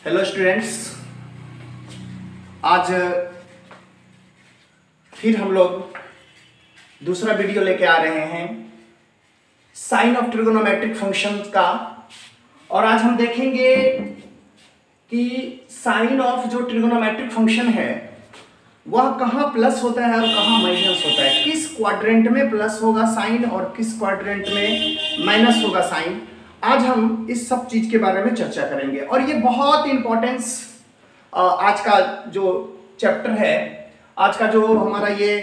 Hello students, आज फिर हम लोग दूसरा वीडियो लेके आ रहे हैं साइन ऑफ ट्रिगोनोमेट्रिक फंक्शन का। और आज हम देखेंगे कि साइन ऑफ जो ट्रिगोनोमेट्रिक फंक्शन है वह कहाँ प्लस होता है और कहाँ माइनस होता है, किस क्वाड्रेंट में प्लस होगा साइन और किस क्वाड्रेंट में माइनस होगा साइन। आज हम इस सब चीज के बारे में चर्चा करेंगे और ये बहुत इंपॉर्टेंस आज का जो चैप्टर है, आज का जो हमारा ये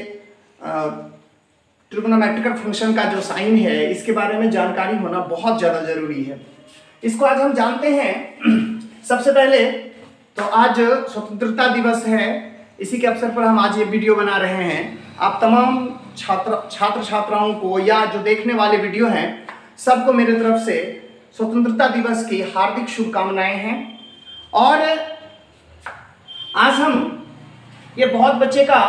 ट्रिगोनोमेट्रिकल फंक्शन का जो साइन है, इसके बारे में जानकारी होना बहुत ज़्यादा जरूरी है। इसको आज हम जानते हैं। सबसे पहले तो आज स्वतंत्रता दिवस है, इसी के अवसर पर हम आज ये वीडियो बना रहे हैं। आप तमाम छात्र छात्राओं को या जो देखने वाले वीडियो हैं सबको मेरे तरफ से स्वतंत्रता दिवस की हार्दिक शुभकामनाएं हैं। और आज हम ये बहुत बच्चे का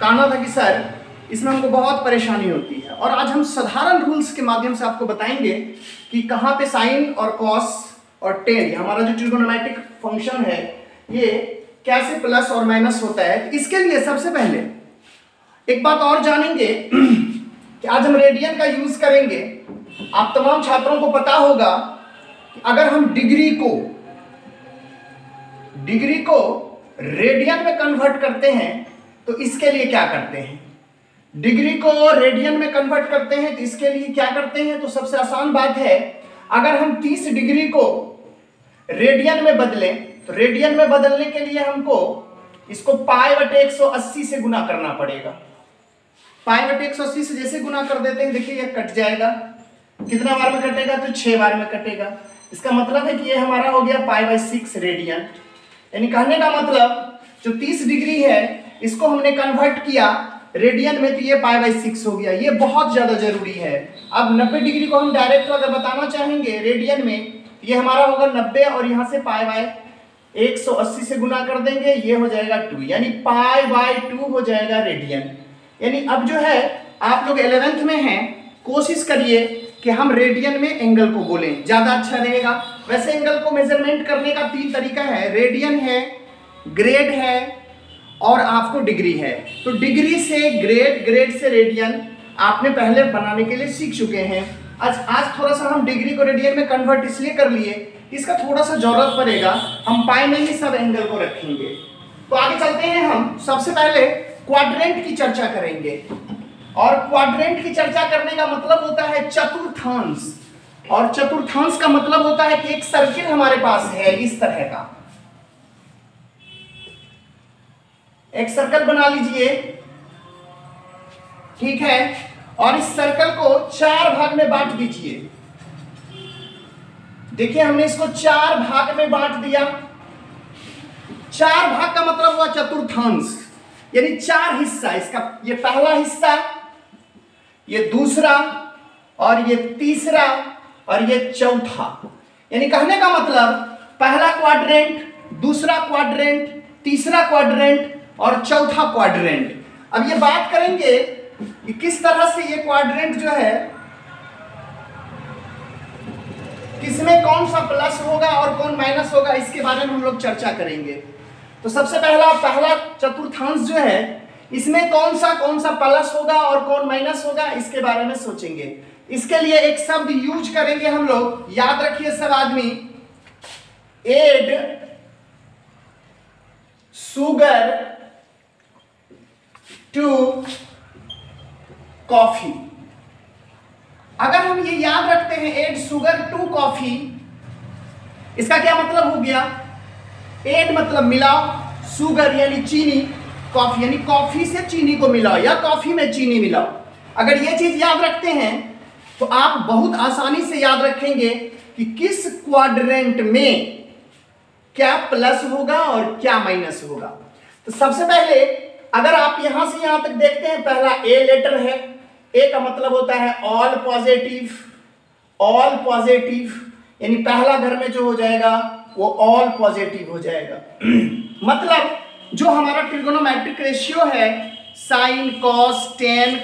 कहना था कि सर इसमें हमको बहुत परेशानी होती है, और आज हम साधारण रूल्स के माध्यम से आपको बताएंगे कि कहाँ पे साइन और कॉस और टेन हमारा जो ट्रिगोनोमेट्रिक फंक्शन है ये कैसे प्लस और माइनस होता है। इसके लिए सबसे पहले एक बात और जानेंगे कि आज हम रेडियन का यूज करेंगे। आप तमाम छात्रों को पता होगा कि अगर हम डिग्री को रेडियन में कन्वर्ट करते हैं तो इसके लिए क्या करते हैं। डिग्री को रेडियन में कन्वर्ट करते हैं तो इसके लिए क्या करते हैं। तो सबसे आसान बात है, अगर हम 30 डिग्री को रेडियन में बदलें तो रेडियन में बदलने के लिए हमको इसको π/180 से गुना करना पड़ेगा। π/180 से जैसे गुना कर देते हैं, देखिए ये कट जाएगा। कितना बार में कटेगा? तो 6 बार में कटेगा। इसका मतलब है कि ये हमारा हो गया π/6 रेडियन। यानी कहने का मतलब जो 30 डिग्री है इसको हमने कन्वर्ट किया रेडियन में तो ये π/6 हो गया। ये बहुत ज्यादा जरूरी है। अब 90 डिग्री को हम डायरेक्ट अगर बताना चाहेंगे रेडियन में, ये हमारा होगा 90 और यहाँ से π/180 से गुना कर देंगे, ये हो जाएगा 2, यानी π/2 हो जाएगा रेडियन। यानी अब जो है आप लोग 11th में हैं, कोशिश करिए कि हम रेडियन में एंगल को बोलें, ज्यादा अच्छा रहेगा। वैसे एंगल को मेजरमेंट करने का 3 तरीका है, रेडियन है, ग्रेड है और आपको डिग्री है। तो डिग्री से ग्रेड, ग्रेड से रेडियन आपने पहले बनाने के लिए सीख चुके हैं। आज थोड़ा सा हम डिग्री को रेडियन में कन्वर्ट इसलिए कर लिए, इसका थोड़ा सा जरूरत पड़ेगा, हम पाई में ही सब एंगल को रखेंगे। तो आगे चलते हैं। हम सबसे पहले क्वाड्रेंट की चर्चा करेंगे, और क्वाड्रेंट की चर्चा करने का मतलब होता है चतुर्थांश, और चतुर्थांश का मतलब होता है कि एक सर्किल हमारे पास है इस तरह का। एक सर्कल बना लीजिए, ठीक है, और इस सर्कल को 4 भाग में बांट दीजिए। देखिए हमने इसको 4 भाग में बांट दिया। 4 भाग का मतलब हुआ चतुर्थांश, यानी 4 हिस्सा। इसका ये पहला हिस्सा, ये दूसरा और ये तीसरा और ये चौथा। यानी कहने का मतलब पहला क्वाड्रेंट, दूसरा क्वाड्रेंट, तीसरा क्वाड्रेंट और चौथा क्वाड्रेंट। अब ये बात करेंगे कि किस तरह से ये क्वाड्रेंट जो है किसमें कौन सा प्लस होगा और कौन माइनस होगा, इसके बारे में हम लोग चर्चा करेंगे। तो सबसे पहला चतुर्थांश जो है इसमें कौन सा प्लस होगा और कौन माइनस होगा, इसके बारे में सोचेंगे। इसके लिए एक शब्द यूज करेंगे हम लोग, याद रखिए सब आदमी, एड सुगर टू कॉफी। अगर हम ये याद रखते हैं एड शुगर टू कॉफी, इसका क्या मतलब हो गया? एड मतलब मिलाओ, शुगर यानी चीनी, कॉफी यानी कॉफी से चीनी को मिलाओ या कॉफी में चीनी मिलाओ। अगर ये चीज याद रखते हैं तो आप बहुत आसानी से याद रखेंगे कि किस क्वाड्रेंट में क्या प्लस होगा और क्या माइनस होगा। तो सबसे पहले अगर आप यहां से यहां तक देखते हैं, पहला ए लेटर है। ए का मतलब होता है ऑल पॉजिटिव, ऑल पॉजिटिव, यानी पहला घर में जो हो जाएगा वो ऑल पॉजिटिव हो जाएगा। मतलब जो हमारा ट्रिगोनोमेट्रिक रेशियो है, साइन, कॉस, टेन,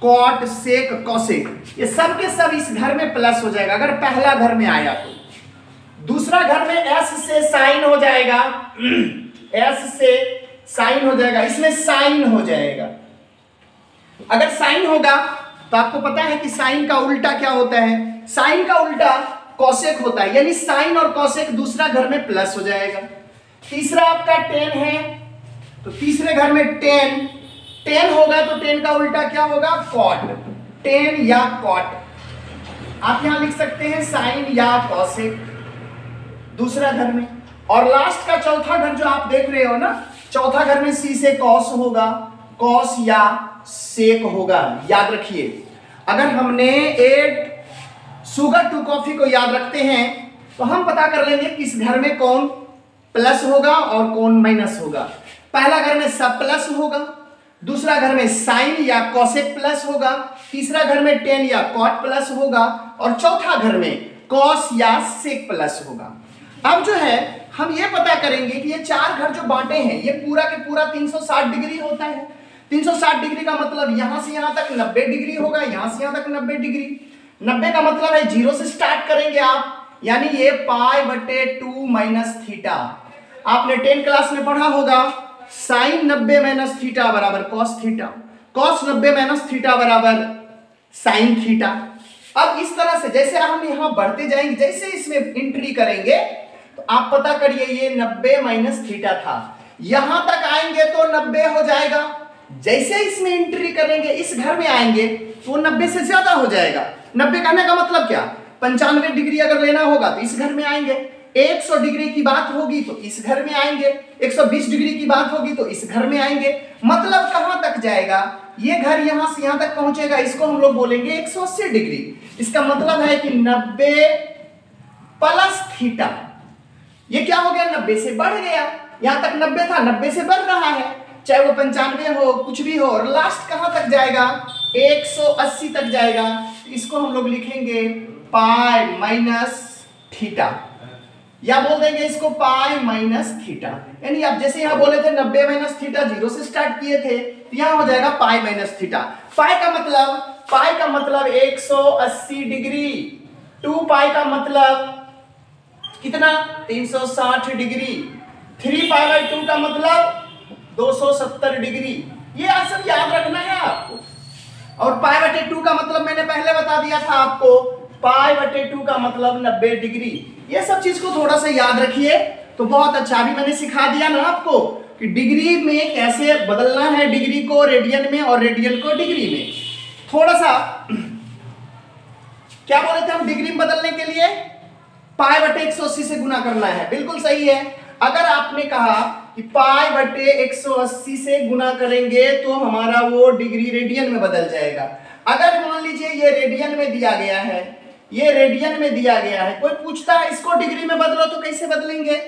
कॉट, सेक, कॉसेक, ये सब के सब इस घर में प्लस हो जाएगा अगर पहला घर में आया तो। दूसरा घर में s से साइन हो जाएगा, s से साइन हो जाएगा, इसमें साइन हो जाएगा। अगर साइन होगा तो आपको पता है कि साइन का उल्टा क्या होता है, साइन का उल्टा कॉसेक होता है, यानी साइन और कॉसेक दूसरा घर में प्लस हो जाएगा। तीसरा आपका टेन है, तो तीसरे घर में टेन, टेन होगा तो टेन का उल्टा क्या होगा, कॉट, टेन या कॉट। आप यहां लिख सकते हैं साइन या कॉसेक दूसरा घर में। और लास्ट का चौथा घर जो आप देख रहे हो ना, चौथा घर में सी से कॉस होगा, कॉस या सेक होगा। याद रखिए, अगर हमने एड शुगर टू कॉफी को याद रखते हैं तो हम पता कर लेंगे किस घर में कौन प्लस होगा और कौन माइनस होगा। पहला घर में सब प्लस होगा, दूसरा घर में साइन या कॉसेक प्लस होगा, तीसरा घर में टेन या कॉट प्लस होगा और चौथा घर में कॉस या सेक प्लस होगा। अब जो है हम ये पता करेंगे कि ये चार घर जो बांटे हैं ये पूरा के पूरा 360 डिग्री होता है। 360 डिग्री का मतलब यहां से यहां तक 90 डिग्री होगा, यहां से यहां तक 90 डिग्री। 90 का मतलब है 0 से स्टार्ट करेंगे आप, यानी ये पाई बटे 2 माइनस थीटा। आपने 10 क्लास में पढ़ा होगा साइन 90 माइनस थीटा बराबर cos theta, cos 90 minus theta बराबर साइन थीटा। अब इस तरह से जैसे हम यहां बढ़ते जाएंगे, जैसे इसमें एंट्री करेंगे तो आप पता करिए ये 90 माइनस थीटा था, यहां तक आएंगे तो 90 हो जाएगा। जैसे इसमें एंट्री करेंगे, इस घर में आएंगे तो 90 से ज्यादा हो जाएगा। 90 कहने का मतलब क्या, 95 डिग्री अगर लेना होगा तो इस घर में आएंगे, 100 डिग्री की बात होगी तो इस घर में आएंगे, 120 डिग्री की बात होगी तो इस घर में आएंगे। मतलब कहां तक जाएगा, ये घर यहां से यहां तक पहुंचेगा, इसको हम लोग बोलेंगे 180 डिग्री। इसका मतलब है कि 90 प्लस थीटा, ये क्या हो गया, 90 से बढ़ गया। यहां तक 90 था, 90 से बढ़ रहा है, चाहे वो 95 हो, कुछ भी हो। और लास्ट कहां तक जाएगा, 180 तक जाएगा। इसको हम लोग लिखेंगे पाई माइनस थीटा, या बोल देंगे इसको पाई माइनस थीटा। यानी आप जैसे यहां बोले थे 90 माइनस थीटा, 0 से स्टार्ट किए थे, तो यहां हो जाएगा पाई माइनस थीटा। पाई का मतलब 180 डिग्री, 2 पाई का मतलब कितना, 360 डिग्री, 3 पाई बाई 2 का मतलब 270 डिग्री। ये सब याद रखना है आपको। और पाई बटे 2 का मतलब मैंने पहले बता दिया था आपको, पाई बटे 2 का मतलब 90 डिग्री। ये सब चीज को थोड़ा सा याद रखिए तो बहुत अच्छा। अभी मैंने सिखा दिया ना आपको कि डिग्री में कैसे बदलना है, डिग्री को रेडियन में और रेडियन को डिग्री में। थोड़ा सा क्या बोले थे हम, डिग्री में बदलने के लिए पाई बटे 180 से गुना करना है, बिल्कुल सही है। अगर आपने कहा कि पाई बटे 180 से गुना करेंगे तो हमारा वो डिग्री रेडियन में बदल जाएगा। अगर मान लीजिए ये रेडियन में दिया गया है, ये रेडियन में दिया गया है, कोई पूछता है इसको डिग्री में बदलो तो कैसे बदलेंगे,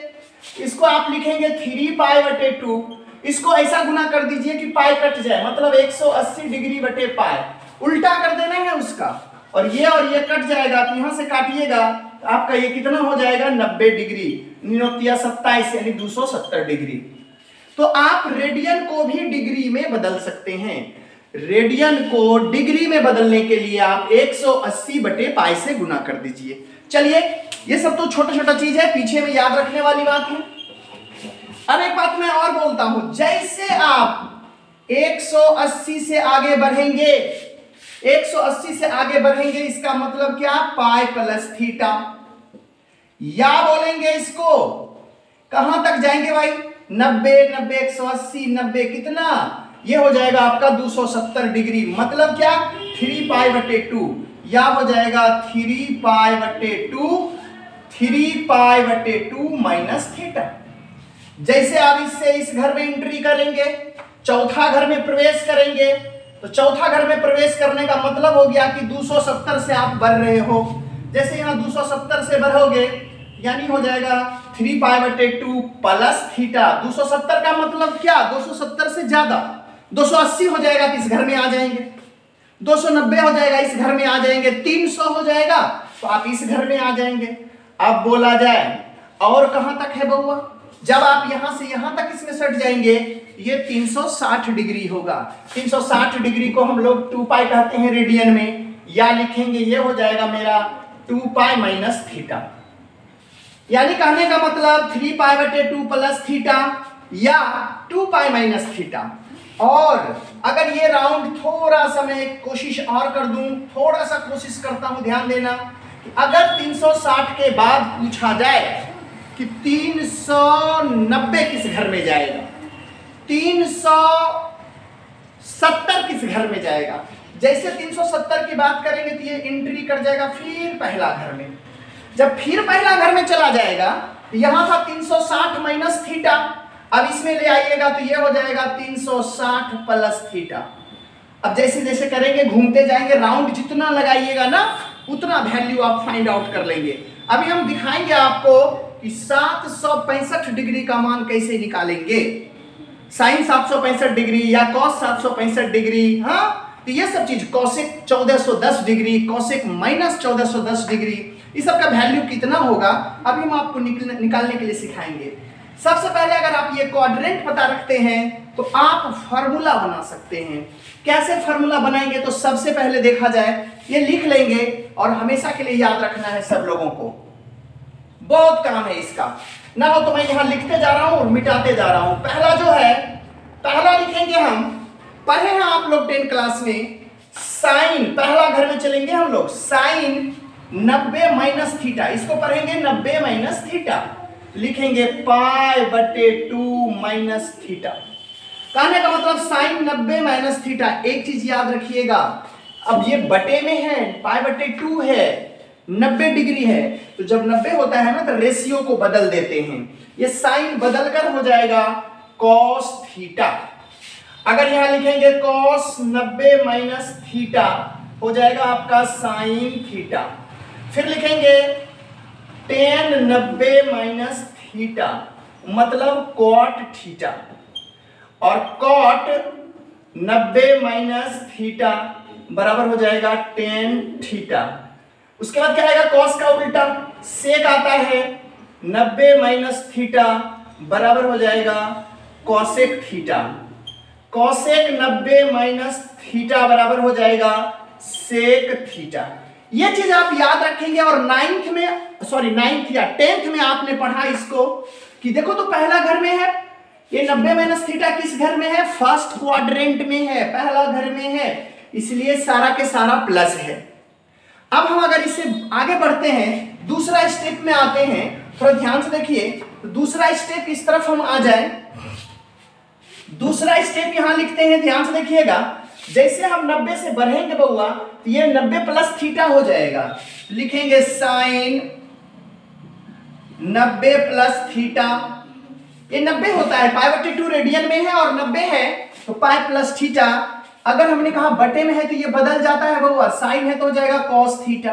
इसको आप लिखेंगे 3 पाई बटे 2, इसको ऐसा गुना कर दीजिए कि पाई कट जाए, मतलब 180 डिग्री बटे पाई, उल्टा कर देना है उसका, और ये कट जाएगा। आप यहां से काटिएगा तो आपका ये कितना हो जाएगा, 90 डिग्री, 27 यानी 270 डिग्री। तो आप रेडियन को भी डिग्री में बदल सकते हैं। रेडियन को डिग्री में बदलने के लिए आप 180 बटे पाई से गुना कर दीजिए। चलिए, ये सब तो छोटा छोटा चीज है, पीछे में याद रखने वाली बात है। अब एक बात मैं और बोलता हूं, जैसे आप 180 से आगे बढ़ेंगे, 180 से आगे बढ़ेंगे, इसका मतलब क्या, पाई प्लस थीटा, या बोलेंगे इसको कहां तक जाएंगे भाई, 90 90 180 90 कितना, ये हो जाएगा आपका 270 डिग्री। मतलब क्या, 3 पाई बटे 2, या हो जाएगा 3 पाई बटे 2, 3 पाई बटे 2 माइनस थीटा। जैसे आप इससे इस घर में एंट्री करेंगे, चौथा घर में प्रवेश करेंगे, तो चौथा घर में प्रवेश करने का मतलब हो गया कि 270 से आप बढ़ रहे हो। जैसे यहां 270 से बढ़ोगे यानी हो जाएगा 3 पाई बटे 2 प्लस थीटा। 270 का मतलब क्या, 270 से ज्यादा, 280 हो जाएगा तो इस घर में आ जाएंगे, 290 हो जाएगा इस घर में आ जाएंगे, 300 हो जाएगा तो आप इस घर में आ जाएंगे। अब बोला जाए और कहां तक है बउआ, जब आप यहां से यहां तक इसमें सट जाएंगे ये 360 डिग्री होगा। 360 डिग्री को हम लोग 2 पाई कहते हैं रेडियन में, या लिखेंगे ये हो जाएगा मेरा 2 पाई माइनस थीटा। यानी कहने का मतलब 3π/2 प्लस थीटा या 2π माइनस थीटा। और अगर ये राउंड थोड़ा सा मैं कोशिश और कर दूं, थोड़ा सा कोशिश करता हूं, ध्यान देना कि अगर 360 के बाद पूछा जाए कि 390 किस घर में जाएगा, 370 किस घर में जाएगा, जैसे 370 की बात करेंगे तो ये एंट्री कर जाएगा फिर पहला घर में। जब फिर पहला घर में चला जाएगा तो यहां था 360 माइनस थीटा, अब इसमें ले आइएगा तो ये हो जाएगा 360 प्लस थीटा। अब जैसे जैसे करेंगे घूमते जाएंगे, राउंड जितना लगाइएगा ना उतना वैल्यू आप फाइंड आउट कर लेंगे। अभी हम दिखाएंगे आपको कि 765 डिग्री का मान कैसे निकालेंगे, साइन 765 डिग्री या कॉस 765 डिग्री। हाँ, तो ये सब चीज cosec 1410 degree, cosec minus 1410 degree, इस सब का वैल्यू कितना होगा अभी हम आपको निकालने के लिए सिखाएंगे। सबसे पहले अगर आप ये क्वाड्रेंट पता रखते हैं तो आप फार्मूला बना सकते हैं। कैसे फार्मूला बनाएंगे तो सबसे पहले देखा जाए ये लिख लेंगे और हमेशा के लिए याद रखना है सब लोगों को, बहुत काम है इसका। ना हो तो मैं यहां लिखते जा रहा हूं और मिटाते जा रहा हूं। पहला जो है, पहला लिखेंगे हम, पढ़े हैं आप लोग 10 क्लास में, साइन, पहला घर में चलेंगे हम लोग, साइन 90 माइनस थीटा, इसको पढ़ेंगे 90 माइनस थीटा, लिखेंगे π/2 माइनस थीटा। कहने का मतलब साइन 90 माइनस थीटा। एक चीज याद रखिएगा, अब ये बटे में है, π/2 है, 90 डिग्री है, तो जब 90 होता है ना तो रेशियो को बदल देते हैं, ये साइन बदलकर हो जाएगा कॉस थीटा। अगर यहां लिखेंगे कॉस 90 माइनस थीटा हो जाएगा आपका साइन थीटा। फिर लिखेंगे tan 90 माइनस थीटा मतलब कॉट थीटा, और कॉट 90 माइनस थीटा बराबर हो जाएगा tan थीटा। उसके बाद क्या आएगा, कॉस का उल्टा सेक आता है, 90 माइनस थीटा बराबर हो जाएगा cosec theta, cosec 90 minus theta बराबर हो जाएगा सेक थीटा। ये चीज आप याद रखेंगे। और 9th या 10th में आपने पढ़ा इसको कि देखो तो पहला घर में है, ये 90 माइनस थीटा किस घर में है, फर्स्ट क्वाड्रेंट में है, पहला घर में है, इसलिए सारा के सारा प्लस है। अब हम अगर इससे आगे बढ़ते हैं, दूसरा स्टेप में आते हैं, थोड़ा ध्यान से देखिए, तो दूसरा स्टेप इस तरफ हम आ जाए, दूसरा स्टेप यहां लिखते हैं, ध्यान से देखिएगा, जैसे हम 90 से बढ़ेंगे बउआ तो ये 90 प्लस थीटा हो जाएगा, लिखेंगे साइन 90 प्लस थीटा, ये 90 होता है, π/2 रेडियन में है और 90 है तो पाई प्लस थीटा। अगर हमने कहा बटे में है तो ये बदल जाता है बउआ, साइन है तो हो जाएगा कॉस थीटा।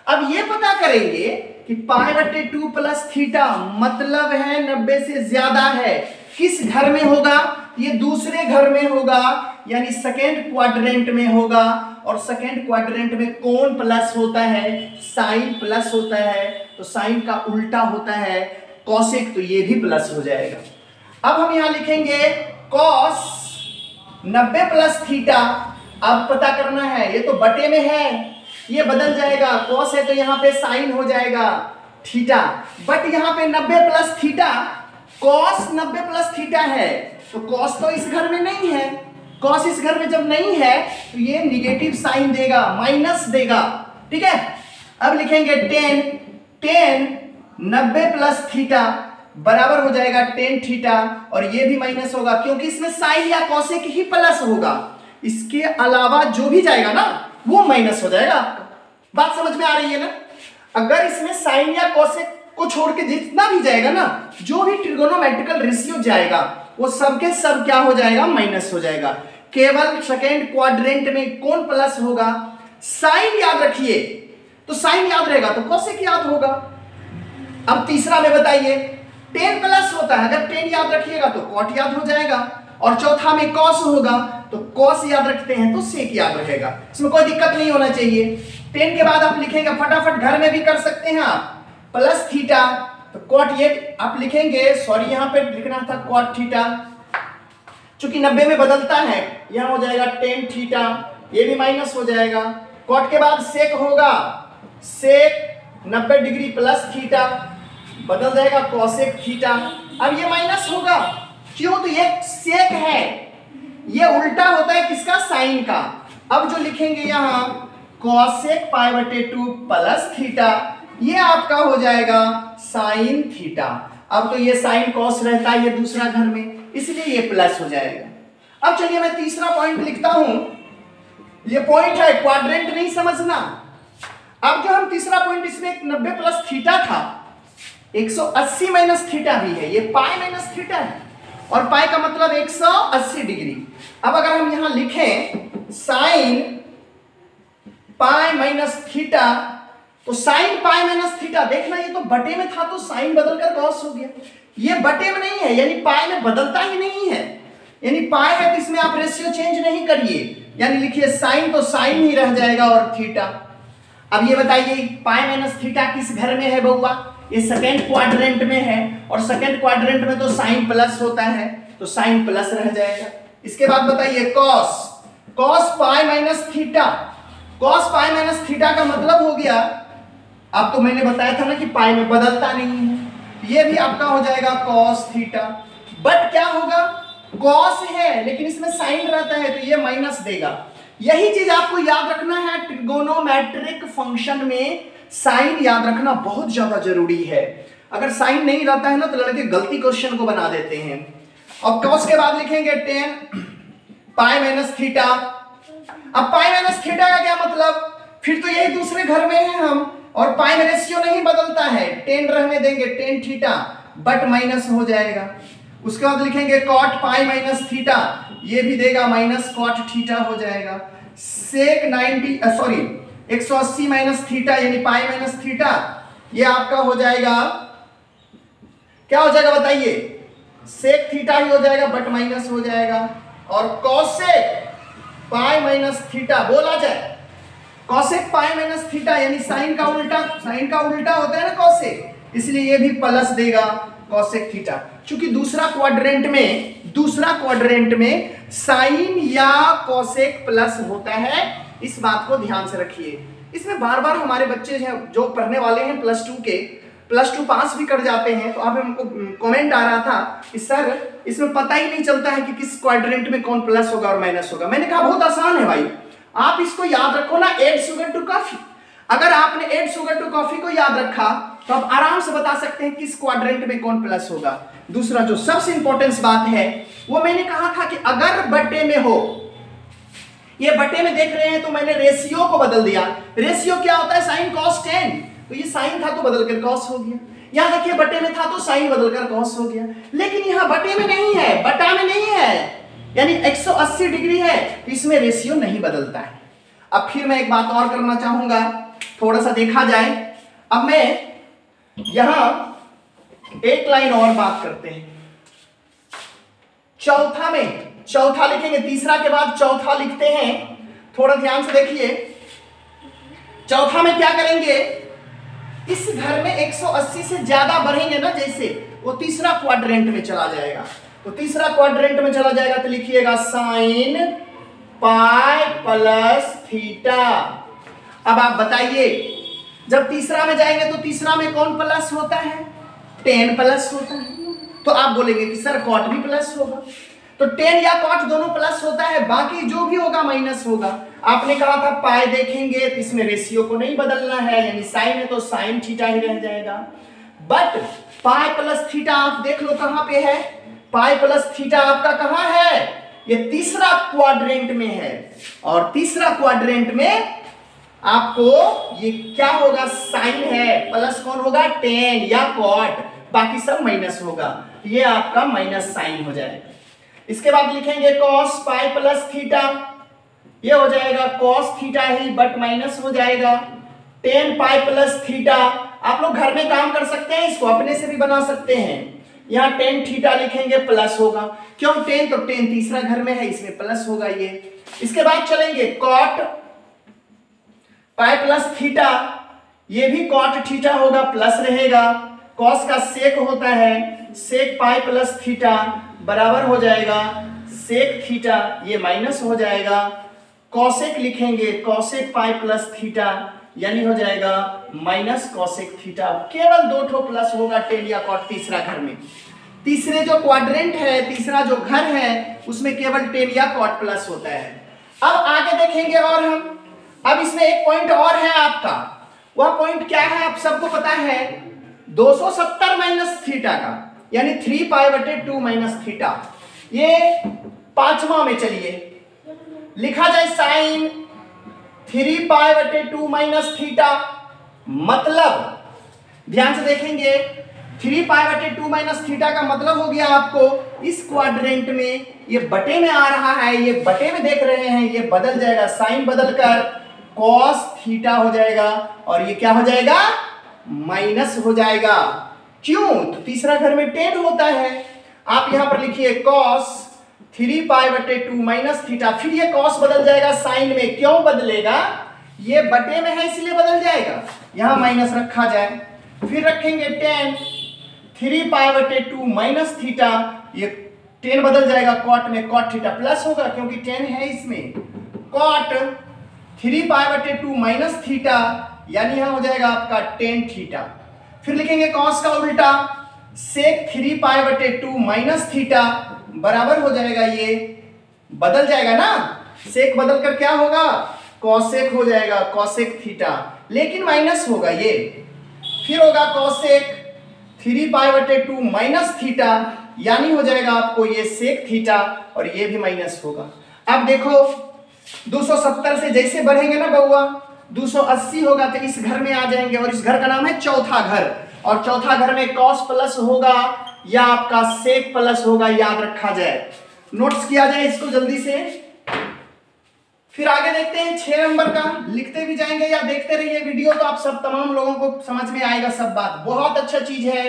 अब ये पता करेंगे कि π/2 प्लस थीटा मतलब है 90 से ज्यादा है, किस घर में होगा, ये दूसरे घर में होगा, यानी सेकेंड क्वाड्रेंट में होगा। और सेकेंड क्वाड्रेंट में कौन प्लस होता है, साइन प्लस होता है, तो साइन का उल्टा होता है कॉसेक, तो ये भी प्लस हो जाएगा। अब हम यहां लिखेंगे कॉस 90 प्लस थीटा। अब पता करना है, ये तो बटे में है, ये बदल जाएगा, कॉस है तो यहाँ पे साइन हो जाएगा थीटा, बट यहाँ पे 90 plus theta, cos 90 plus theta है, तो कॉस तो इस घर में नहीं है, कॉस इस घर में जब नहीं है तो ये निगेटिव साइन देगा, माइनस देगा, ठीक है। अब लिखेंगे tan 90 प्लस थीटा बराबर हो जाएगा tan थीटा, और ये भी माइनस होगा क्योंकि इसमें साइन या कॉसेक ही प्लस होगा, इसके अलावा जो भी जाएगा ना वो माइनस हो जाएगा। बात समझ में आ रही है ना। अगर इसमें साइन या कॉसेक को छोड़ के जितना भी जाएगा ना, जो भी ट्रिगोनोमेट्रिकल रेशियो जाएगा वो सबके सब क्या हो जाएगा, माइनस हो जाएगा। केवल सेकेंड क्वाड्रेंट में कौन प्लस होगा, साइन याद रखिए, तो साइन याद रहेगा तो कॉसेक याद होगा। अब तीसरा में बताइए, tan प्लस होता है, अगर tan याद रखिएगा तो कॉट याद हो जाएगा, और चौथा में कॉस होगा तो कॉस याद रखते हैं तो सेक याद रहेगा, इसमें कोई दिक्कत नहीं होना चाहिए। tan के बाद आप लिखेंगे, फटाफट घर में भी कर सकते हैं आप, प्लस थीटा, तो कॉट ये आप लिखेंगे, सॉरी यहाँ पे लिखना था कॉट थीटा, चूंकि 90 में बदलता है, यहाँ हो जाएगा tan थीटा, ये भी माइनस हो जाएगा। कॉट के बाद सेक होगा, सेक 90 डिग्री प्लस थीटा, बदल जाएगा कॉसेक थीटा। अब ये माइनस होगा, क्यों? तो ये सेक है, ये उल्टा होता है किसका? साइन का। अब जो लिखेंगे यहां कॉसेक पाई बटे 2 प्लस थीटा, ये आपका हो जाएगा साइन थीटा। अब तो ये साइन कॉस रहता है ये दूसरा घर में, इसलिए ये प्लस हो जाएगा। अब चलिए मैं तीसरा पॉइंट लिखता हूं, ये पॉइंट है, क्वाड्रेंट नहीं समझना। अब जो हम तीसरा पॉइंट, इसमें एक 90 प्लस थीटा था, 180 माइनस थीटा भी है, ये पाई माइनस थीटा है, और पाई का मतलब 180 डिग्री। अब अगर हम यहां लिखें साइन पाई माइनस थीटा, तो साइन पाई माइनस थीटा, देखना ये तो बटे में था तो साइन बदलकर कॉस हो गया, ये बटे में नहीं है, यानी पाई में बदलता ही नहीं है, यानी पाई है तो इसमें आप रेशियो चेंज नहीं करिए, यानी लिखिए साइन तो साइन ही रह जाएगा और थीटा। अब ये बताइए पाई माइनस थीटा किस घर में है बउआ? ये सेकंड क्वाड्रेंट में है, और सेकंड क्वाड्रेंट में तो साइन प्लस होता है, तो साइन प्लस रह जाएगा। इसके बाद बताइए cos, cos pi minus theta, cos pi minus theta का मतलब हो गया, अब तो मैंने बताया था ना कि पाई में बदलता नहीं है, ये भी आपका हो जाएगा कॉस थीटा। बट क्या होगा? कॉस है लेकिन इसमें साइन रहता है तो ये माइनस देगा। यही चीज आपको याद रखना है, ट्रिगोनोमेट्रिक फंक्शन में साइन याद रखना बहुत ज्यादा जरूरी है। अगर साइन नहीं रहता है ना तो लड़के गलती क्वेश्चन को बना देते हैं। अब कॉस के बाद लिखेंगे 10 पाई माइनस थीटा। अब पाई माइनस थीटा का क्या मतलब? फिर तो यही दूसरे घर में है हम, और पाई में रेशियो नहीं बदलता है, 10 रहने देंगे, 10 थीटा, बट माइनस हो जाएगा। उसके बाद लिखेंगे कॉट पाई माइनस थीटा, ये भी देगा माइनस कॉट थीटा हो जाएगा। सेक 180 माइनस थीटा यानी पाई माइनस थीटा, ये आपका हो जाएगा, क्या हो जाएगा बताइए? सेक थीटा ही हो जाएगा, बट माइनस हो जाएगा। और कॉसेक पाई माइनस थीटा बोला जाए, कॉसेक पाई माइनस थीटा यानी साइन का उल्टा, साइन का उल्टा होता है ना कॉसेक, इसलिए ये भी प्लस देगा कॉसेक थीटा। क्योंकि दूसरा क्वाड्रेंट में साइन या कॉसेक प्लस होता है, इस बात को ध्यान से रखिए। इसमें बार बार हमारे बच्चे जो पढ़ने वाले हैं +2 के, +2 पास भी कर जाते हैं, तो अब हमको कमेंट आ रहा था कि सर इसमें पता ही नहीं चलता है कि किस क्वाड्रेंट में कौन प्लस होगा और माइनस होगा। मैंने कहा बहुत आसान है भाई, आप इसको याद रखो ना, एड शुगर टू कॉफी। अगर आपने एड शुगर टू कॉफी को याद रखा तो आप आराम से बता सकते हैं किस क्वाड्रेंट में कौन प्लस होगा। दूसरा जो सबसे इंपॉर्टेंट बात है वो मैंने कहा था कि अगर बटे में हो, ये बटे में देख रहे हैं तो मैंने रेशियो को बदल दिया। रेशियो क्या होता है? साइन कॉस 10, तो ये साइन था तो बदलकर कॉस हो गया। यहां देखिए बटे में था तो साइन बदलकर कॉस हो गया, लेकिन यहां बटे में नहीं है, बटा में नहीं है, यानी 180 डिग्री है, तो इसमें रेशियो नहीं बदलता है। अब फिर मैं एक बात और करना चाहूंगा, थोड़ा सा देखा जाए। अब मैं यहां एक लाइन और बात करते हैं। चौथा में चौथा लिखेंगे, तीसरा के बाद चौथा लिखते हैं, थोड़ा ध्यान से देखिए। चौथा में क्या करेंगे? इस घर में 180 से ज्यादा बढ़ेंगे ना, जैसे वो तीसरा क्वाड्रेंट में चला जाएगा, तो तीसरा क्वाड्रेंट में चला जाएगा तो लिखिएगा साइन पाई प्लस थीटा। अब आप बताइए जब तीसरा में जाएंगे तो तीसरा में कौन प्लस होता है? 10 प्लस होता है, तो आप बोलेंगे कि सर कॉट भी प्लस होगा, तो 10 या कॉट दोनों प्लस होता है, बाकी जो भी होगा माइनस होगा। आपने कहा था पाई देखेंगे तो इसमें रेशियो को नहीं बदलना है, यानी साइन है तो साइन थीटा ही रह जाएगा। बट पाई प्लस थीटा आप देख लो कहां पे है, पाई प्लस थीटा आपका कहां है? ये तीसरा क्वाड्रेंट में है, और तीसरा क्वाड्रेंट में आपको ये क्या होगा? साइन है, प्लस कौन होगा? 10 या कॉट, बाकी सब माइनस होगा, ये आपका माइनस साइन हो जाएगा। इसके बाद लिखेंगे कॉस पाई प्लस थीटा, ये हो जाएगा cos theta he, but minus हो जाएगा 10 पाई प्लस थीटा। आप लोग घर में काम कर सकते हैं, इसको अपने से भी बना सकते हैं। यहाँ 10 थीटा लिखेंगे, प्लस होगा, क्यों 10? तो 10 तीसरा घर में है, इसमें प्लस होगा ये। इसके बाद चलेंगे कॉट पाई प्लस थीटा, ये भी कॉट थीटा होगा, प्लस रहेगा। कॉस का सेक होता है, सेक पाई प्लस थीटा बराबर हो जाएगा सेक थीटा, ये माइनस हो जाएगा। कॉसेक लिखेंगे, कॉसेक पाई प्लस थीटा, यानी हो जाएगा माइनस कॉसेक थीटा। केवल 2 ठो प्लस होगा टेन या कॉट तीसरा घर में। तीसरे जो क्वाड्रेंट है, तीसरा जो घर है, उसमें केवल टेन या कॉट प्लस होता है। अब आगे देखेंगे और हम, अब इसमें एक पॉइंट और है आपका। वह पॉइंट क्या है आप सबको पता है, 270 माइनस थीटा का, यानी 3π/2 माइनस थीटा। ये पांचवा में चलिए लिखा जाए साइन 3π/2 माइनस थीटा। मतलब ध्यान से देखेंगे, 3π/2 माइनस थीटा का मतलब हो गया आपको इस क्वाड्रेंट में ये बटे में आ रहा है, ये बटे में देख रहे हैं, ये बदल जाएगा, साइन बदलकर कॉस थीटा हो जाएगा और ये क्या हो जाएगा, माइनस हो जाएगा। क्यों? तो तीसरा घर में टेन होता है। आप यहां पर लिखिए कॉस 3π/2 माइनस थीटा, फिर ये कॉस बदल जाएगा साइन में। क्यों बदलेगा? ये बटे में है इसलिए बदल जाएगा, यहां माइनस रखा जाए। फिर रखेंगे टेन 3π/2 माइनस थीटा, ये टेन बदल जाएगा कॉट में, कॉट थीटा प्लस होगा क्योंकि टेन है इसमें। कॉट 3π/2 माइनस थीटा, यानी यहां हो जाएगा आपका टेन थीटा। फिर लिखेंगे कॉस का उल्टा, सेक 3π/2 माइनस थीटा बराबर हो जाएगा, ये बदल जाएगा ना, सेक बदल कर क्या होगा, कॉसेक हो जाएगा, कॉसेक थीटा, लेकिन माइनस होगा ये। फिर होगा कॉसेक 3π/2 माइनस थीटा, यानी हो जाएगा आपको ये सेक थीटा और ये भी माइनस होगा। अब देखो 270 से जैसे बढ़ेंगे ना बउआ, 280 होगा तो इस घर में आ जाएंगे और इस घर का नाम है चौथा घर, और चौथा घर में कॉस प्लस होगा या आपका सेक प्लस होगा, याद रखा जाए, नोट्स किया जाए इसको जल्दी से। फिर आगे देखते हैं 6 नंबर का, लिखते भी जाएंगे या देखते रहिए वीडियो, तो आप सब तमाम लोगों को समझ में आएगा सब बात। बहुत अच्छा चीज है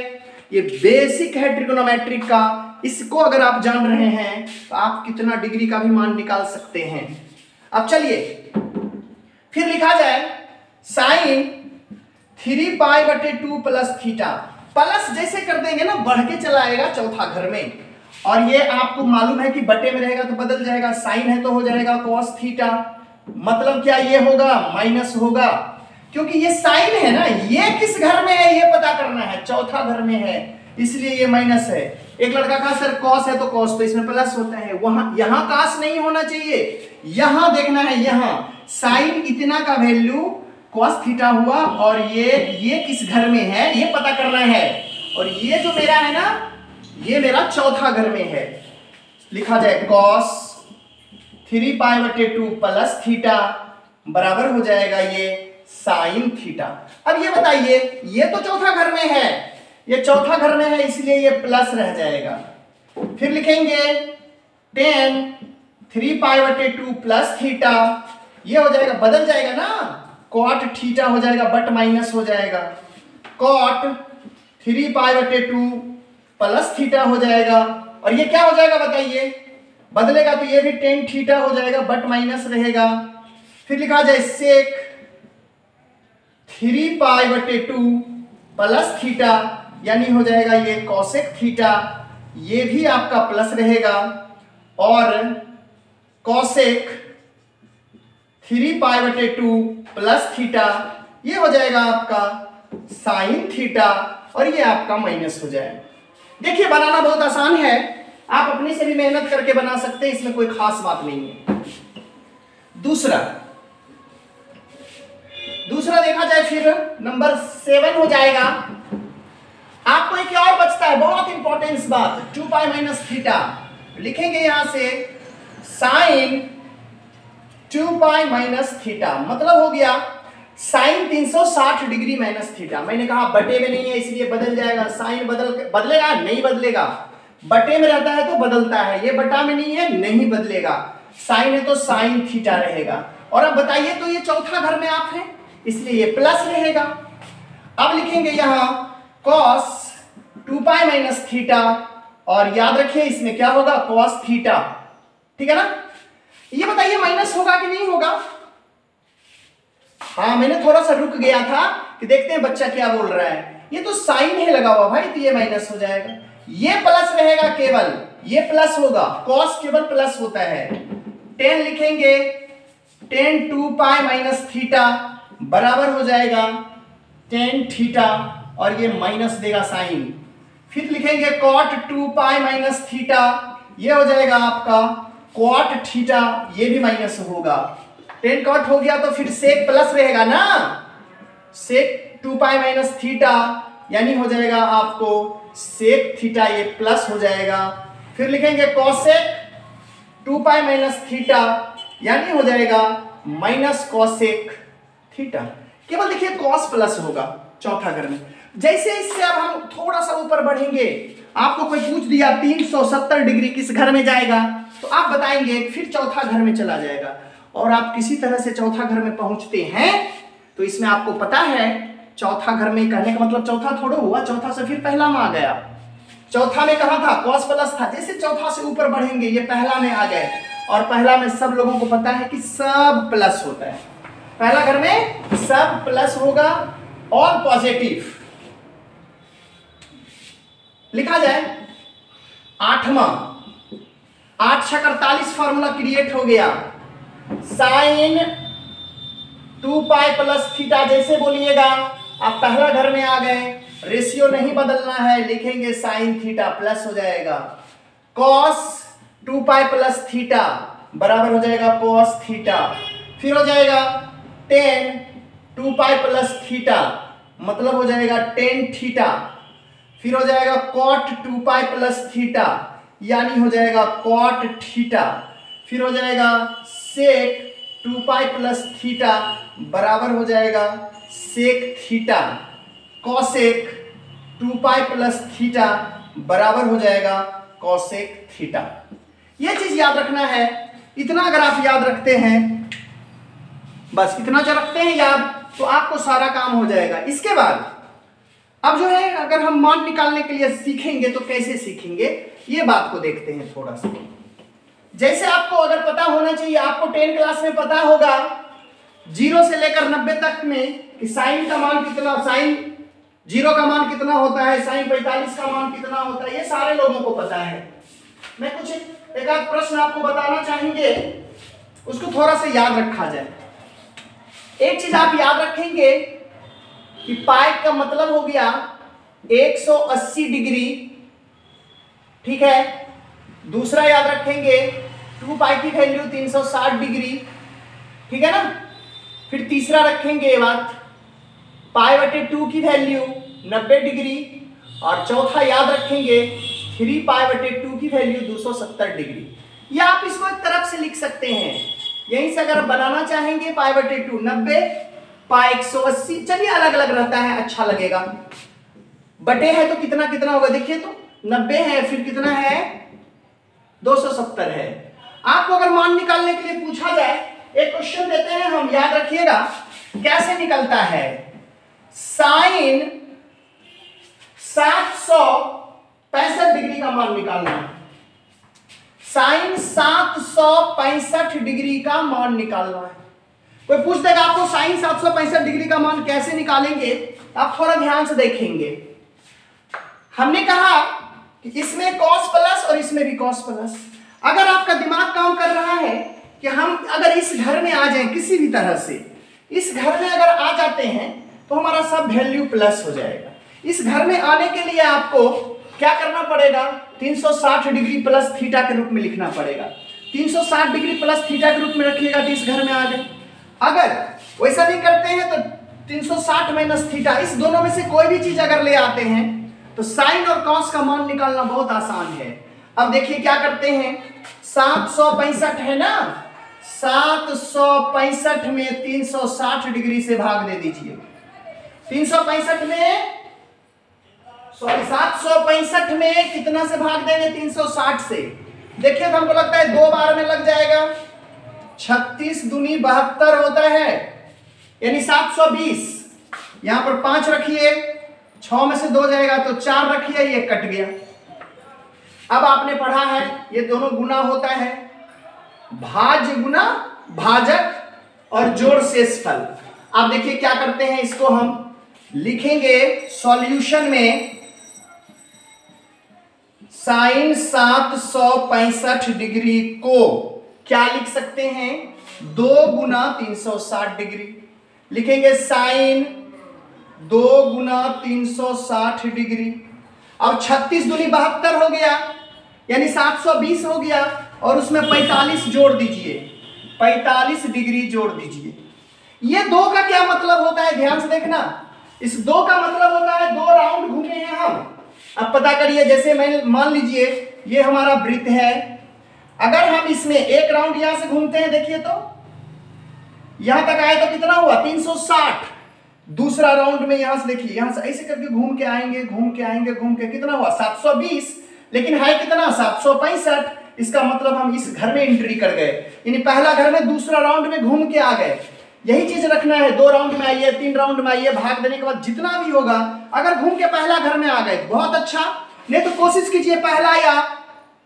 ये, बेसिक है ट्रिगोनोमेट्रिक का, इसको अगर आप जान रहे हैं तो आप कितना डिग्री का भी मान निकाल सकते हैं। अब चलिए फिर लिखा जाए साइन 3π/2 प्लस थीटा, प्लस जैसे कर देंगे ना बढ़ के चला आएगा चौथा घर में, और ये आपको मालूम है कि बटे में रहेगा तो बदल जाएगा, साइन है तो हो जाएगा कॉस थीटा। मतलब क्या ये होगा, माइनस होगा, क्योंकि ये साइन है ना, ये किस घर में है ये पता करना है, चौथा घर में है इसलिए ये माइनस है। एक लड़का कहा सर कॉस है तो कॉस तो इसमें प्लस होता है, वहां यहां कास नहीं होना चाहिए, यहां देखना है, यहां साइन इतना का वैल्यू कॉस थीटा हुआ और ये किस घर में है ये पता करना है, और ये जो मेरा है ना ये मेरा चौथा घर में है। लिखा जाए कॉस 3π/2 प्लस थीटा बराबर हो जाएगा ये साइन थीटा। अब ये बताइए ये तो चौथा घर में है, ये चौथा घर में है इसलिए ये प्लस रह जाएगा। फिर लिखेंगे टेन 3π/2 प्लस थीटा, ये हो जाएगा, बदल जाएगा ना, कॉट थीटा हो जाएगा, बट माइनस हो जाएगा, कॉट 3π/2 प्लस थीटा हो जाएगा, और ये क्या हो जाएगा बताइए, बदलेगा तो ये भी टेन थीटा हो जाएगा, बट माइनस रहेगा। फिर लिखा जाए सेक 3π/2 प्लस थीटा, यानी हो जाएगा ये कॉसेक थीटा, ये भी आपका प्लस रहेगा, और कॉसेक 3π/2 प्लस थीटा ये हो जाएगा आपका साइन थीटा, और ये आपका माइनस हो जाएगा। देखिए बनाना बहुत आसान है, आप अपने से भी मेहनत करके बना सकते हैं, इसमें कोई खास बात नहीं है। दूसरा देखा जाए फिर नंबर 7 हो जाएगा। आपको एक और बचता है बहुत इंपॉर्टेंस बात, 2π माइनस थीटा लिखेंगे यहां से साइन 2π माइनस थीटा, मतलब हो गया साइन 360 डिग्री माइनस थीटा। मैंने कहा बटे में नहीं है इसलिए बदल जाएगा, साइन बदलेगा नहीं बदलेगा, बटे में रहता है तो बदलता है, ये बटा में नहीं है नहीं बदलेगा, साइन है तो साइन थीटा रहेगा। और अब बताइए तो ये चौथा घर में आप हैं इसलिए ये प्लस रहेगा। अब लिखेंगे यहां कॉस 2π माइनस थीटा, और याद रखिए इसमें क्या होगा, कॉस थीटा, ठीक है ना। ये बताइए माइनस होगा कि नहीं होगा। हाँ मैंने थोड़ा सा रुक गया था कि देखते हैं बच्चा क्या बोल रहा है। ये तो साइन है लगा हुआ भाई, तो ये माइनस हो जाएगा, ये प्लस रहेगा, केवल ये प्लस होगा, कॉस केवल प्लस होता है। 10 लिखेंगे, 10 2π माइनस थीटा बराबर हो जाएगा टेन थीटा और ये माइनस देगा साइन। फिर लिखेंगे कॉट 2 पाई माइनस थीटा, ये हो जाएगा आपका कॉट थीटा, ये भी माइनस होगा। टेन कॉट हो गया तो फिर सेक प्लस रहेगा ना, सेक 2 पाई माइनस थीटा यानी हो जाएगा आपको सेक थीटा, ये प्लस हो जाएगा। फिर लिखेंगे कॉसेक 2 पाई माइनस थीटा यानी हो जाएगा माइनस कॉसेक थीटा। केवल देखिए कॉस प्लस होगा चौथा घर में। जैसे इससे अब हम थोड़ा सा ऊपर बढ़ेंगे, आपको कोई पूछ दिया 370 डिग्री किस घर में जाएगा, तो आप बताएंगे फिर चौथा घर में चला जाएगा। और आप किसी तरह से चौथा घर में पहुंचते हैं तो इसमें आपको पता है चौथा घर में कहने का मतलब चौथा थोड़ा हुआ, चौथा से फिर पहला में आ गया। चौथा में कहा था कॉस प्लस था, जैसे चौथा से ऊपर बढ़ेंगे ये पहला में आ गए, और पहला में सब लोगों को पता है कि सब प्लस होता है। पहला घर में सब प्लस होगा और पॉजिटिव। लिखा जाए आठवां, 8 × 48 फॉर्मूला क्रिएट हो गया। साइन 2 पाई प्लस थीटा, जैसे बोलिएगा आप पहला घर में आ गए, रेशियो नहीं बदलना है, लिखेंगे साइन थीटा प्लस हो जाएगा। कॉस 2 पाई प्लस थीटा बराबर हो जाएगा कॉस थीटा। फिर हो जाएगा टेन 2 पाई प्लस थीटा मतलब हो जाएगा टेन थीटा। फिर हो जाएगा कॉट 2 पाई प्लस थीटा यानी हो जाएगा कॉट थीटा। फिर हो जाएगा सेक 2 पाई प्लस थीटा बराबर हो जाएगा sec theta. Cosec 2 pi plus theta बराबर हो जाएगा कॉसेक थीटा। यह चीज याद रखना है। इतना अगर आप याद रखते हैं, बस इतना जो रखते हैं याद, तो आपको सारा काम हो जाएगा। इसके बाद अब जो है अगर हम मान निकालने के लिए सीखेंगे तो कैसे सीखेंगे, ये बात को देखते हैं थोड़ा सा। जैसे आपको अगर पता होना चाहिए, आपको 10 क्लास में पता होगा 0 से लेकर 90 तक में कि साइन का मान कितना, साइन 0 का मान कितना होता है, साइन 45 का मान कितना होता है, ये सारे लोगों को पता है। मैं कुछ एक आध प्रश्न आपको बताना चाहेंगे, उसको थोड़ा सा याद रखा जाए। एक चीज आप याद रखेंगे कि पाई का मतलब हो गया 180 डिग्री, ठीक है। दूसरा याद रखेंगे 2 पाई की वैल्यू 360 डिग्री, ठीक है ना। फिर तीसरा रखेंगे ये बात π/2 की वैल्यू 90 डिग्री, और चौथा याद रखेंगे 3 π/2 की वैल्यू 270 डिग्री। या आप इसको एक तरफ से लिख सकते हैं, यहीं से अगर बनाना चाहेंगे π/2 90 पाई 180, चलिए अलग अलग रहता है, अच्छा लगेगा। बटे है तो कितना कितना होगा, देखिए तो 90 है, फिर कितना है 270 है। आपको अगर मान निकालने के लिए पूछा जाए, एक क्वेश्चन देते हैं हम, याद रखिएगा कैसे निकलता है। साइन 765 डिग्री का मान निकालना है, साइन 765 डिग्री का मान निकालना है। कोई पूछ देगा आपको साइन 765 डिग्री का मान कैसे निकालेंगे, आप थोड़ा ध्यान से देखेंगे। हमने कहा कि इसमें कॉस प्लस और इसमें भी कॉस प्लस। अगर आपका दिमाग काम कर रहा है कि हम अगर इस घर में आ जाएं किसी भी तरह से, इस घर में अगर आ जाते हैं तो हमारा सब वैल्यू प्लस हो जाएगा। इस घर में आने के लिए आपको क्या करना पड़ेगा, 360 डिग्री प्लस थीटा के रूप में लिखना पड़ेगा। 360 डिग्री प्लस थीटा के रूप में रखिएगा तो इस घर में आ गए। अगर वैसा नहीं करते हैं तो 360 माइनस थीटा, इस दोनों में से कोई भी चीज अगर ले आते हैं तो साइन और कॉस का मान निकालना बहुत आसान है। अब देखिए क्या करते हैं, 765 है ना, 765 में 360 डिग्री से भाग दे दीजिए। 365 में 765 में कितना से भाग देंगे, 360 से। देखिए तो हमको लगता है 2 बार में लग जाएगा, 36 दूनी 72 होता है, यानी 720। यहां पर 5 रखिए, 6 में से 2 जाएगा तो 4 रखिए, ये कट गया। अब आपने पढ़ा है ये दोनों गुना होता है, भाज्य गुना भाजक और जोड़ शेषफल। आप देखिए क्या करते हैं, इसको हम लिखेंगे सॉल्यूशन में। साइन 765 डिग्री को क्या लिख सकते हैं, 2 गुना 360 डिग्री। लिखेंगे साइन 2 गुना 360 डिग्री। अब 36 दूनी 72 हो गया, यानी 720 हो गया, और उसमें 45 जोड़ दीजिए, 45 डिग्री जोड़ दीजिए। ये 2 का क्या मतलब होता है, ध्यान से देखना। इस 2 का मतलब होता है 2 राउंड घूमे हैं हम। अब पता करिए, जैसे मैं मान लीजिए ये हमारा वृत्त है, अगर हम इसमें एक राउंड यहां से घूमते हैं, देखिए तो यहां तक आए तो कितना हुआ 360। दूसरा राउंड में यहां से देखिए, यहां से ऐसे करके घूम के आएंगे, घूम के आएंगे, घूम के कितना हुआ 720, लेकिन है कितना 765। इसका मतलब हम इस घर में एंट्री कर गए, यानी पहला घर में दूसरा राउंड में घूम के आ गए। यही चीज रखना है, 2 राउंड में आइए, 3 राउंड में आइए, भाग देने के बाद जितना भी होगा, अगर घूम के पहला घर में आ गए तो बहुत अच्छा, नहीं तो कोशिश कीजिए पहला या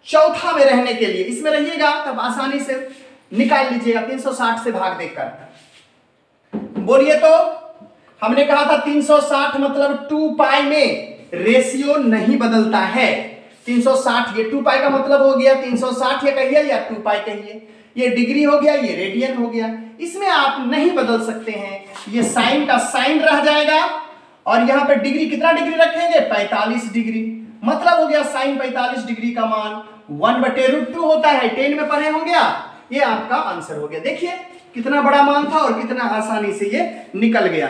चौथा में रहने के लिए। इसमें रहिएगा तब आसानी से निकाल लीजिएगा 360 से भाग देकर। बोलिए तो हमने कहा था 360 मतलब 2 पाई में रेशियो नहीं बदलता है। 360 ये 2 पाई का मतलब हो गया, 360 ये कहिए या 2 पाई कहिए, ये डिग्री हो गया, ये रेडियन हो गया। इसमें आप नहीं बदल सकते हैं, ये साइन का साइन रह जाएगा, और यहां पे डिग्री कितना डिग्री रखेंगे 45 डिग्री। मतलब हो गया साइन 45 डिग्री का मान 1/√2 होता है। 10 में पढ़े होंगे आप, ये आपका आंसर हो गया। देखिए कितना बड़ा मान था और कितना आसानी से ये निकल गया।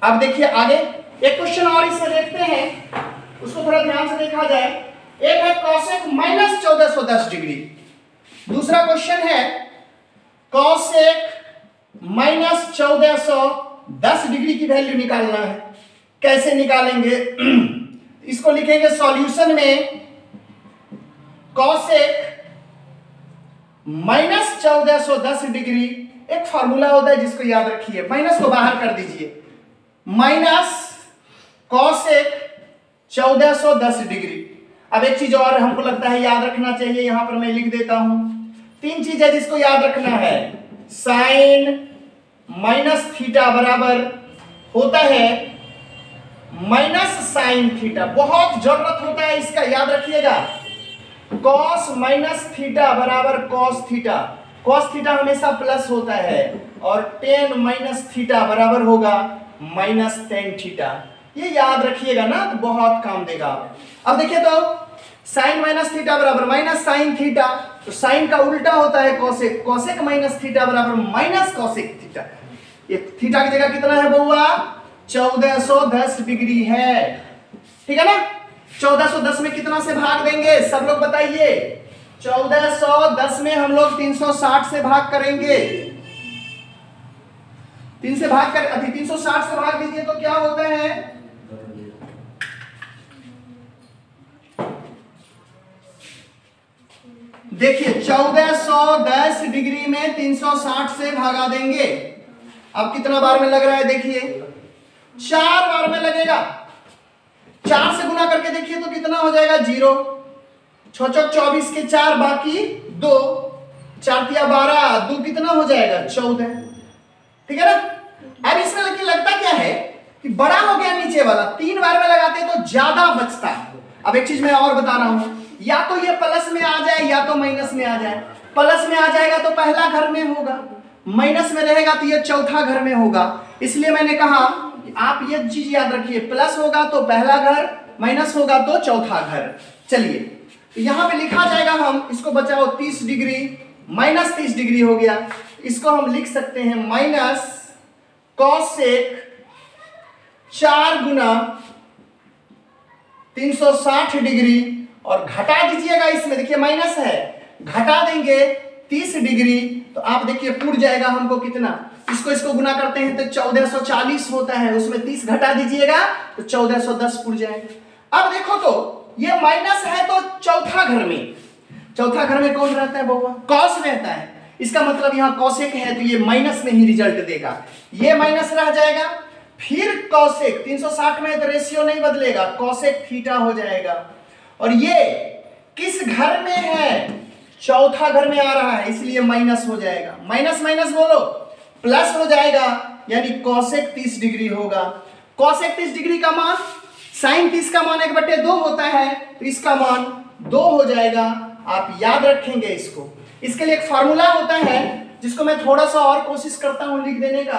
अब देखिए आगे एक क्वेश्चन और इसमें देखते हैं, उसको थोड़ा ध्यान से देखा जाए। एक है कॉसेक -1410 डिग्री, दूसरा क्वेश्चन है कॉसेक -1410 डिग्री की वैल्यू निकालना है। कैसे निकालेंगे, इसको लिखेंगे सॉल्यूशन में कॉसेक -1410 डिग्री। एक फार्मूला होता है जिसको याद रखिए, माइनस को बाहर कर दीजिए, माइनस कॉसेक 1410 डिग्री। अब एक चीज और हमको लगता है याद रखना चाहिए, यहां पर मैं लिख देता हूं। 3 चीजें जिसको याद रखना है, साइन माइनस थीटा बराबर होता है माइनस साइन थीटा, बहुत जरूरत होता है इसका, याद रखिएगा। कॉस माइनस थीटा बराबर कॉस थीटा, कॉस थीटा हमेशा प्लस होता है, और टेन माइनस थीटा बराबर होगा माइनस टेन थीटा। ये याद रखिएगा ना, तो बहुत काम देगा। अब देखिए तो साइन माइनस थीटा बराबर माइनस साइन थीटा, तो साइन का उल्टा होता है कॉसेक, कॉसेक माइनस थीटा बराबर माइनस कॉसेक थीटा। ये थीटा की जगह कितना है बउआ 1410 डिग्री है, ठीक है ना। 1410 में कितना से भाग देंगे सब लोग बताइए। 1410 में हम लोग 360 से भाग करेंगे, 3 से भाग कर 360 से भाग दीजिए तो क्या होता है, देखिए 1410 डिग्री में 360 से भागा देंगे। अब कितना बार में लग रहा है, देखिए 4 बार में लगेगा। 4 से गुना करके देखिए तो कितना हो जाएगा 0, 6 चौक 24 के 4 बाकी 2, 4 तिया 12, 2 कितना हो जाएगा 14, ठीक है ना। अब इसमें लेकिन लगता क्या है कि बड़ा हो गया नीचे वाला, 3 बार में लगाते तो ज्यादा बचता। अब एक चीज मैं और बता रहा हूं, या तो ये प्लस में आ जाए या तो माइनस में आ जाए। प्लस में आ जाएगा तो पहला घर में होगा, माइनस में रहेगा तो ये चौथा घर में होगा। इसलिए मैंने कहा कि आप ये चीज याद रखिए, प्लस होगा तो पहला घर, माइनस होगा तो चौथा घर। चलिए तो यहां पे लिखा जाएगा, हम इसको बचाओ 30 डिग्री माइनस 30 डिग्री हो गया। इसको हम लिख सकते हैं माइनस कॉसेक 4 गुना 360 डिग्री, और घटा दीजिएगा इसमें, देखिए माइनस है, घटा देंगे 30 डिग्री तो आप देखिए पूर जाएगा हमको कितना, इसको गुना करते हैं तो 1440 होता है, उसमें 30 घटा दीजिएगा तो 1410 पूर जाएगा। अब देखो तो ये माइनस है तो चौथा घर में, चौथा घर में कौन रहता है बउआ, कॉस रहता है। इसका मतलब यहाँ कॉसेक है तो ये माइनस में ही रिजल्ट देगा, ये माइनस रह जाएगा। फिर कॉसेक 360 में तो रेशियो नहीं बदलेगा, कॉसेक थीटा हो जाएगा। और ये किस घर में है, चौथा घर में आ रहा है, इसलिए माइनस हो जाएगा। माइनस माइनस बोलो प्लस हो जाएगा, यानी कॉसेक 30 डिग्री होगा। कॉसेक 30 डिग्री का मान साइन 30 का मान 1/2 होता है, तो इसका मान 2 हो जाएगा। आप याद रखेंगे इसको। इसके लिए एक फार्मूला होता है जिसको मैं थोड़ा सा और कोशिश करता हूं लिख देने का।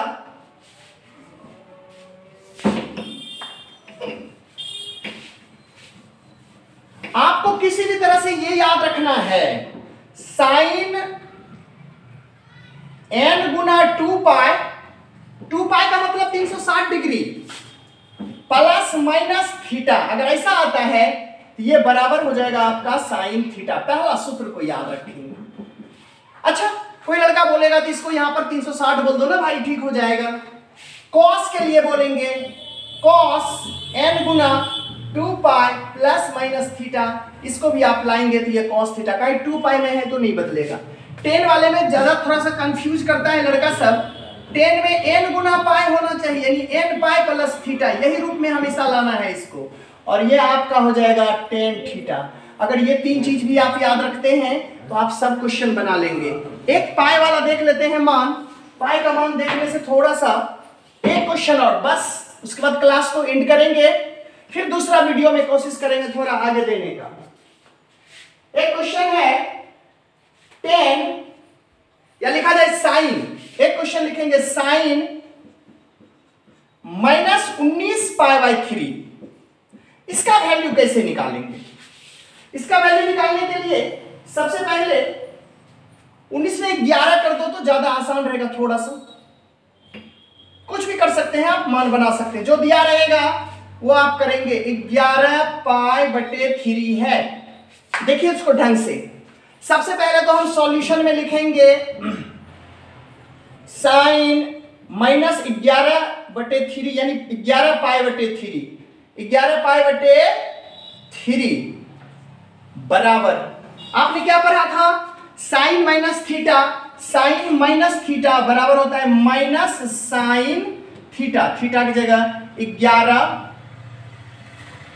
आपको किसी भी तरह से ये याद रखना है, साइन n गुना 2 पाई, 2 पाई का मतलब 360 डिग्री प्लस माइनस थीटा, अगर ऐसा आता है तो ये बराबर हो जाएगा आपका साइन थीटा। पहला सूत्र को याद रखेंगे। अच्छा, कोई लड़का बोलेगा तो इसको यहां पर 360 बोल दो ना भाई, ठीक हो जाएगा। कॉस के लिए बोलेंगे कॉस n गुना 2 पाई प्लस माइनस थीटा, इसको भी आप लाएंगे तो ये कॉस थीटा का 2 पाई में है तो नहीं बदलेगा। टेन वाले में ज्यादा थोड़ा सा कंफ्यूज करता है लड़का सब। टेन में n गुना पाई होना चाहिए, यानी n पाई प्लस थीटा, यही रूप में हमेशा लाना है इसको, और ये आपका हो जाएगा टेन थीटा। अगर ये तीन चीज भी आप याद रखते हैं तो आप सब क्वेश्चन बना लेंगे। एक पाई वाला देख लेते हैं मान, पाई का मान देखने से थोड़ा सा एक क्वेश्चन और बस, उसके बाद क्लास को एंड करेंगे, फिर दूसरा वीडियो में कोशिश करेंगे थोड़ा आगे देने का। एक क्वेश्चन है 10 या लिखा जाए साइन, एक क्वेश्चन लिखेंगे साइन -19 पाई बाई 3, इसका वैल्यू कैसे निकालेंगे? इसका वैल्यू निकालने के लिए सबसे पहले 19 में 11 कर दो तो ज्यादा आसान रहेगा। थोड़ा सा कुछ भी कर सकते हैं आप, मान बना सकते हैं, जो दिया रहेगा वो आप करेंगे। 11 पाई बटे 3 है। देखिए इसको ढंग से, सबसे पहले तो हम सॉल्यूशन में लिखेंगे साइन -11 बटे 3 यानी 11 पाई बटे 3, 11 पाई बटे 3 बराबर, आपने क्या पढ़ा था, sine minus theta, sine minus theta बराबर होता है माइनस साइन थीटा, थीटा की जगह 11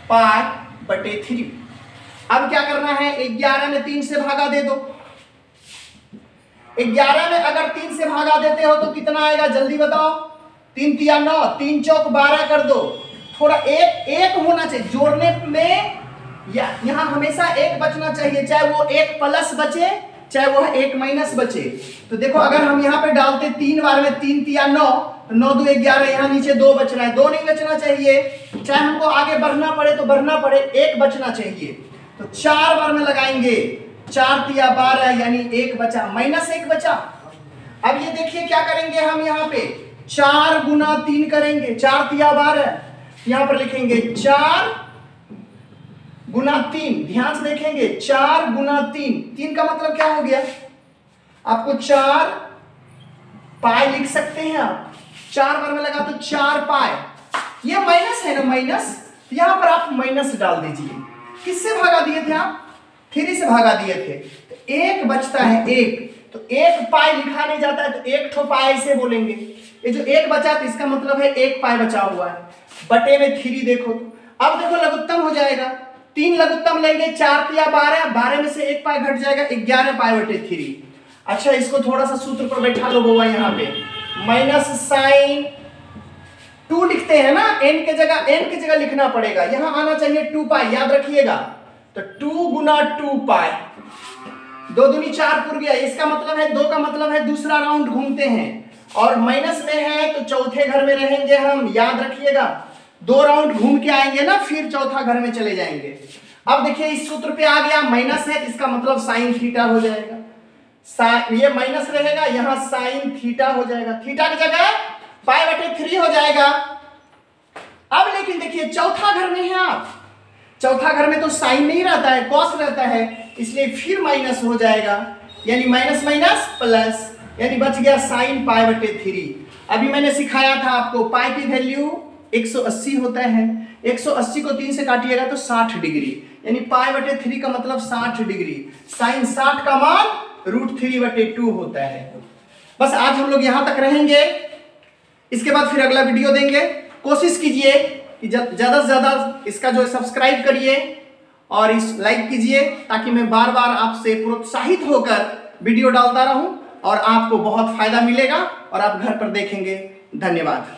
पाई बटे 3। अब क्या करना है, 11 में 3 से भागा दे दो। 11 में अगर 3 से भागा देते हो तो कितना आएगा जल्दी बताओ, 3 तिया 9, 3 चौक 12 कर दो। थोड़ा एक होना चाहिए जोड़ने में, या यहाँ हमेशा एक बचना चाहिए, चाहे वो एक प्लस बचे चाहे वो एक माइनस बचे। तो देखो अगर हम यहाँ पे डालते 3 बार में 3 तिया 9, 9 2 11, यहाँ नीचे 2 बच रहा है, 2 नहीं बचना चाहिए, चाहे हमको आगे बढ़ना पड़े तो बढ़ना पड़े, 1 बचना चाहिए। तो 4 बार में लगाएंगे, 4 तिया 12 यानी 1 बचा, -1 बचा। अब ये देखिए क्या करेंगे हम, यहाँ पे 4 गुना 3 करेंगे, 4 तिया 12, यहाँ पर लिखेंगे 4 गुना 3, ध्यान से देखेंगे 4 गुना 3, 3 का मतलब क्या हो गया, आपको 4 पाई लिख सकते हैं आप, 4 बार में लगा तो 4 पाई, ये माइनस है ना माइनस, यहां पर आप माइनस डाल दीजिए। किससे भागा दिए थे आप, 3 से भागा दिए थे, तो 1 बचता है 1, तो 1 पाई लिखा नहीं जाता है तो 1 ठो पाई से बोलेंगे। ये जो 1 बचा तो इसका मतलब है 1 पाई बचा हुआ है, बटे में 3 देखो तो अब देखो लघुत्तम हो जाएगा, 3 लघुत्तम लेंगे, 4 तिया 12, 12 में से 1 पाई घट जाएगा, 11 पाई बटे 3। अच्छा इसको थोड़ा सा सूत्र पर बैठा लो बुआ, यहाँ पे माइनस साइन 2 लिखते हैं ना, n की जगह लिखना पड़ेगा, यहां आना चाहिए 2 पाई, याद रखिएगा। तो 2 गुना 2 पाई, 2 दूनी 4 पुर गया, इसका मतलब है 2 का मतलब है दूसरा राउंड घूमते हैं, और माइनस में है तो चौथे घर में रहेंगे हम, याद रखिएगा। 2 राउंड घूम के आएंगे ना, फिर चौथा घर में चले जाएंगे। अब देखिए इस सूत्र पे आ गया, माइनस है इसका मतलब साइन थीटा हो जाएगा, ये माइनस रहेगा, यहां साइन थीटा हो जाएगा, थीटा की जगह पाई बटे 3 हो जाएगा। अब लेकिन देखिए चौथा घर में है आप, चौथा घर में तो साइन नहीं रहता है, कॉस रहता है, इसलिए फिर माइनस हो जाएगा, यानी माइनस माइनस प्लस, यानी बच गया साइन पाई बटे 3। अभी मैंने सिखाया था आपको पाई की वैल्यू 180 होता है, 180 को 3 से काटिएगा तो 60 डिग्री, यानी पाई बटे 3 का मतलब 60 डिग्री, साइन 60 का मान √3/2 होता है। बस आज हम लोग यहां तक रहेंगे, इसके बाद फिर अगला वीडियो देंगे। कोशिश कीजिए कि ज्यादा से ज्यादा इसका जो सब्सक्राइब करिए और इस लाइक कीजिए, ताकि मैं बार बार आपसे प्रोत्साहित होकर वीडियो डालता रहूं और आपको बहुत फायदा मिलेगा और आप घर पर देखेंगे। धन्यवाद।